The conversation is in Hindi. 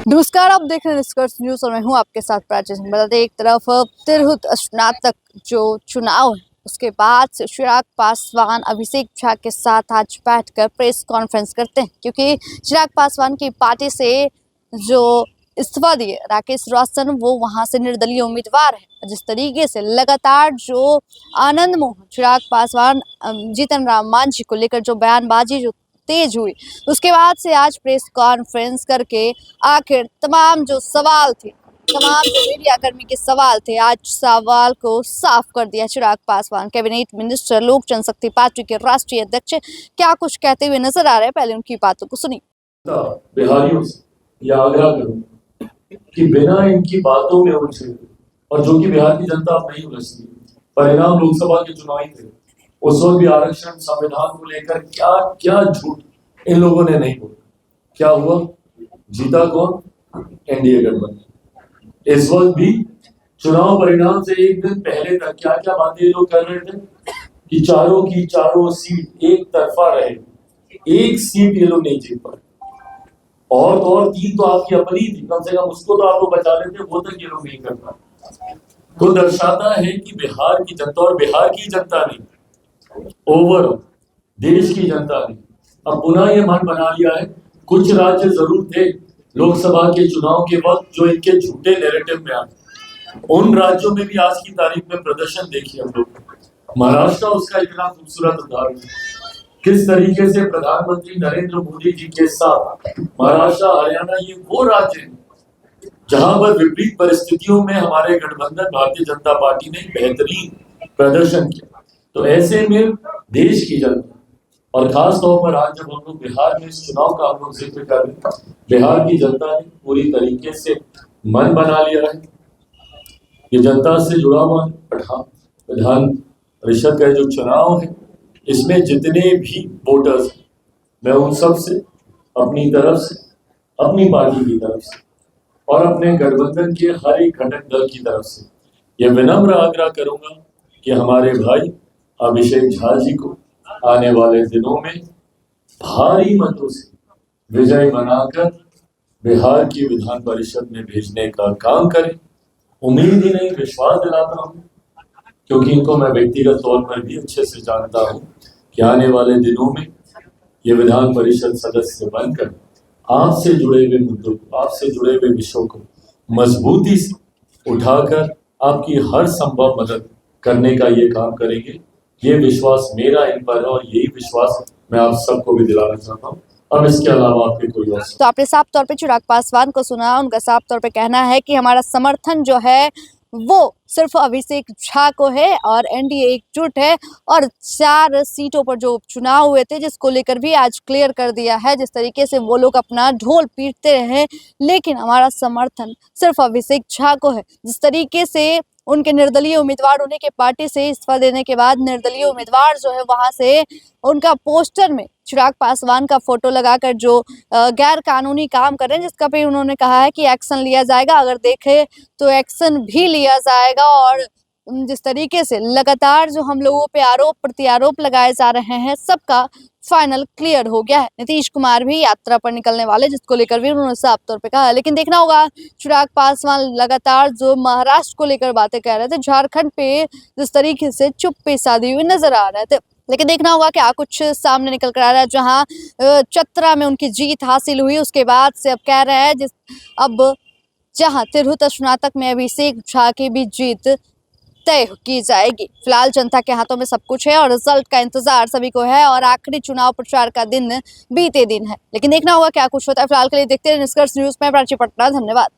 नमस्कार, आप देख रहे हैं निष्कर्ष न्यूज और मैं हूं आपके साथ प्राची सिंह। बता दें, एक तरफ तिरहुत स्नातक जो चुनाव है उसके बाद से चिराग पासवान अभिषेक झा के साथ आज बैठकर प्रेस कॉन्फ्रेंस करते हैं, क्योंकि चिराग पासवान की पार्टी से जो इस्तीफा दिए राकेश रोशन वो वहां से निर्दलीय उम्मीदवार है। जिस तरीके से लगातार जो आनंद मोहन चिराग पासवान जीतन राम मांझी को लेकर जो बयानबाजी जो तेज हुई, उसके बाद से आज प्रेस कॉन्फ्रेंस करके आखिर तमाम जो सवाल थे, तमाम जो मीडिया कर्मी के सवाल थे, आज सवाल को साफ कर दिया चिराग पासवान। कैबिनेट मिनिस्टर लोक जनशक्ति पार्टी के राष्ट्रीय अध्यक्ष क्या कुछ कहते हुए नजर आ रहे हैं, पहले उनकी बातों को सुनिए। बिहारियों से यह आग्रह करूं कि बिना इनकी बातों में उलझे, और जो कि बिहार की जनता अब नहीं उलझती, परिणाम लोकसभा के चुनाव थे, उस वक्त भी आरक्षण संविधान को लेकर क्या क्या झूठ इन लोगों ने नहीं बोला। क्या हुआ? जीता कौन? एनडीए गठबंधन। इस वक्त भी चुनाव परिणाम से एक दिन पहले तक क्या क्या बातें लोग कर रहे थे कि चारों की चारों सीट एक तरफा रहे, एक सीट ये लोग नहीं जीत पाए, और तीन तो आपकी अपनी थी, कम से कम उसको तो आप लोग बचा लेते, वो तक ये लोग नहीं कर पाए। तो दर्शाता है कि बिहार की जनता, और बिहार की जनता नहीं, ओवर देश की जनता ने अब पुनः ये मन बना लिया है। कुछ राज्य जरूर थे लोकसभा के चुनाव के वक्त जो इनके झूठे नैरेटिव में आए, उन राज्यों में भी आज की तारीख में प्रदर्शन देखिए हम लोग। महाराष्ट्र उसका इतना खूबसूरत उदाहरण है, किस तरीके से प्रधानमंत्री नरेंद्र मोदी जी के साथ महाराष्ट्र, हरियाणा, ये वो राज्य हैं जहां पर विपरीत परिस्थितियों में हमारे गठबंधन भारतीय जनता पार्टी ने बेहतरीन प्रदर्शन किया। तो ऐसे में देश की जनता, और खास तौर पर आज जब हम लोग बिहार में इस चुनाव का हम लोग जिक्र कर रहे हैं, बिहार की जनता ने पूरी तरीके से मन बना लिया है। ये जनता से जुड़ा हुआ विधान परिषद का जो चुनाव है, इसमें जितने भी वोटर्स, मैं उन सब से अपनी तरफ से, अपनी पार्टी की तरफ से और अपने गठबंधन के हर एक घटक दल की तरफ से यह विनम्र आग्रह करूंगा कि हमारे भाई अभिषेक झा जी को आने वाले दिनों में भारी मतों से विजय बनाकर बिहार की विधान परिषद में भेजने का काम करें। उम्मीद ही नहीं, विश्वास दिलाता हूं, क्योंकि इनको मैं व्यक्तिगत तौर पर भी अच्छे से जानता हूं कि आने वाले दिनों में ये विधान परिषद सदस्य बनकर आपसे जुड़े हुए मुद्दों को, आपसे जुड़े हुए विषयों को मजबूती से उठाकर आपकी हर संभव मदद करने का ये काम करेंगे। ये विश्वास मेरा इन पर है और यही विश्वास मैं आप सबको भी दिलाना चाहता हूँ। अब इसके अलावा आपके कोई और। तो आपने साफ तौर पे चिराग पासवान को सुना, उनका साफ तौर पे कहना है कि हमारा समर्थन जो है वो सिर्फ अभिषेक झा को है और एनडीए एकजुट है, और 4 सीटों पर जो चुनाव हुए थे जिसको लेकर भी आज क्लियर कर दिया है। जिस तरीके से वो लोग अपना ढोल पीटते रहे, लेकिन हमारा समर्थन सिर्फ अभिषेक झा को है। जिस तरीके से उनके निर्दलीय उम्मीदवार होने के पार्टी से इस्तीफा देने के बाद निर्दलीय उम्मीदवार जो है वहां से उनका पोस्टर में चिराग पासवान का फोटो लगाकर जो गैर कानूनी काम कर रहे हैं, जिसका भी उन्होंने कहा है कि एक्शन लिया जाएगा। अगर देखे तो एक्शन भी लिया जाएगा। और जिस तरीके से लगातार जो हम लोगों पे आरोप प्रत्यारोप लगाए जा रहे हैं, सबका फाइनल क्लियर हो गया है। नीतीश कुमार भी यात्रा पर निकलने वाले, जिसको लेकर भी उन्होंने साफ तौर पे कहा है। लेकिन देखना होगा, चिराग पासवान लगातार जो महाराष्ट्र को लेकर बातें कह रहे थे, झारखंड पे जिस तरीके से चुप्पी साधी हुई नजर आ रहे थे, लेकिन देखना होगा क्या कुछ सामने निकल कर आ रहा है। जहां चतरा में उनकी जीत हासिल हुई, उसके बाद से अब कह रहे हैं अब जहां तिरहुत स्नातक में अभिषेक झा की भी जीत तय की जाएगी। फिलहाल जनता के हाथों में सब कुछ है और रिजल्ट का इंतजार सभी को है, और आखिरी चुनाव प्रचार का दिन बीते दिन है। लेकिन देखना होगा क्या कुछ होता है। फिलहाल के लिए देखते रहिए निष्कर्ष न्यूज में। प्राची पटना, धन्यवाद।